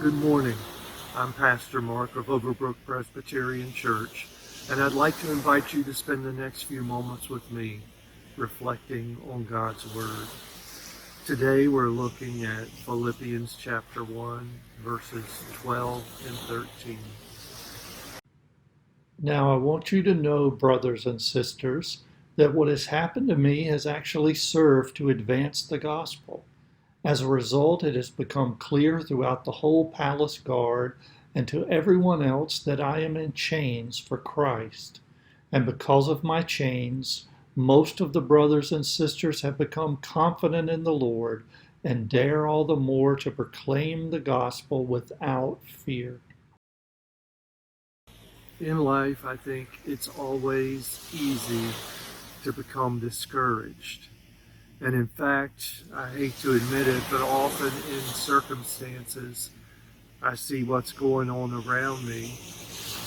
Good morning. I'm Pastor Mark of Overbrook Presbyterian Church, and I'd like to invite you to spend the next few moments with me reflecting on God's Word. Today we're looking at Philippians chapter 1, verses 12 and 13. Now I want you to know, brothers and sisters, that what has happened to me has actually served to advance the gospel. As a result, it has become clear throughout the whole palace guard and to everyone else that I am in chains for Christ. And because of my chains, most of the brothers and sisters have become confident in the Lord and dare all the more to proclaim the gospel without fear. In life, I think it's always easy to become discouraged. And in fact, I hate to admit it, but often in circumstances, I see what's going on around me,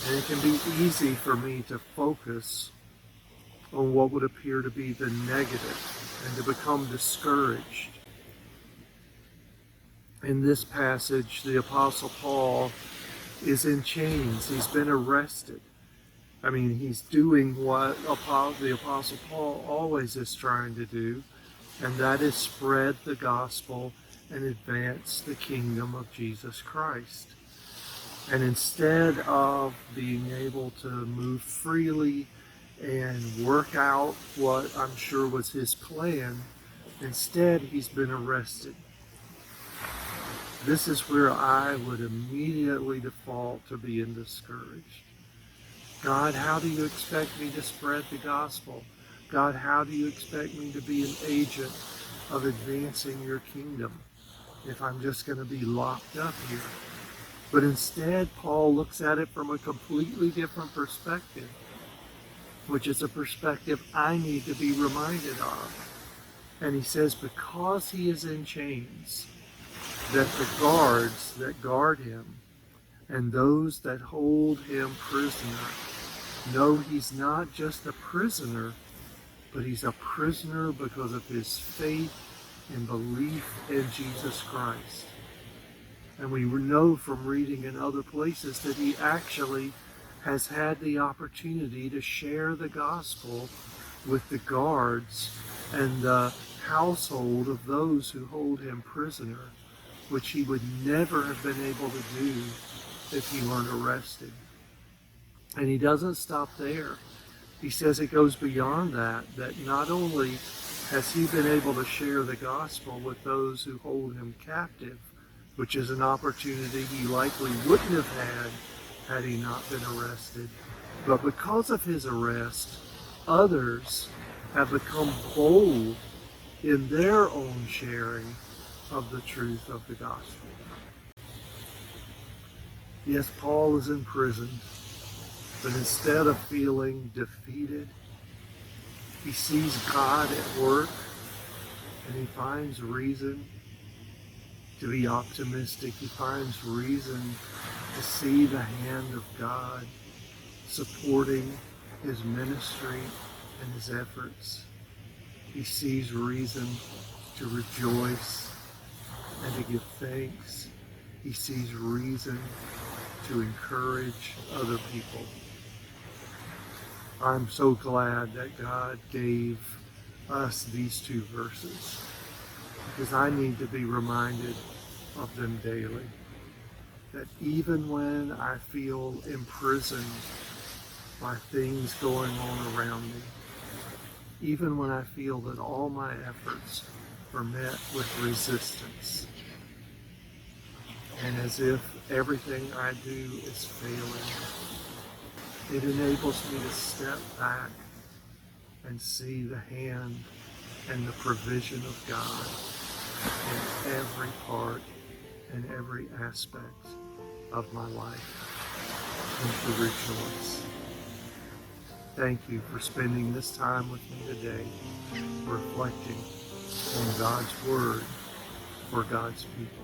and it can be easy for me to focus on what would appear to be the negative and to become discouraged. In this passage, the Apostle Paul is in chains. He's been arrested. He's doing what the Apostle Paul always is trying to do, and that is spread the gospel and advance the kingdom of Jesus Christ. And instead of being able to move freely and work out what I'm sure was his plan, instead he's been arrested. This is where I would immediately default to being discouraged. God, how do you expect me to spread the gospel? God, how do you expect me to be an agent of advancing your kingdom if I'm just going to be locked up here? But instead, Paul looks at it from a completely different perspective, which is a perspective I need to be reminded of. And he says, because he is in chains, that the guards that guard him and those that hold him prisoner know he's not just a prisoner, but he's a prisoner because of his faith and belief in Jesus Christ. And we know from reading in other places that he actually has had the opportunity to share the gospel with the guards and the household of those who hold him prisoner, which he would never have been able to do if he weren't arrested. And he doesn't stop there. He says it goes beyond that not only has he been able to share the gospel with those who hold him captive, which is an opportunity he likely wouldn't have had he not been arrested, but because of his arrest, others have become bold in their own sharing of the truth of the gospel. Yes, Paul is in prison, but instead of feeling defeated, he sees God at work, and he finds reason to be optimistic. He finds reason to see the hand of God supporting his ministry and his efforts. He sees reason to rejoice and to give thanks. He sees reason to encourage other people. I'm so glad that God gave us these two verses, because I need to be reminded of them daily. That even when I feel imprisoned by things going on around me, even when I feel that all my efforts are met with resistance, and as if everything I do is failing, it enables me to step back and see the hand and the provision of God in every part and every aspect of my life, and to rejoice. Thank you for spending this time with me today, reflecting on God's Word for God's people.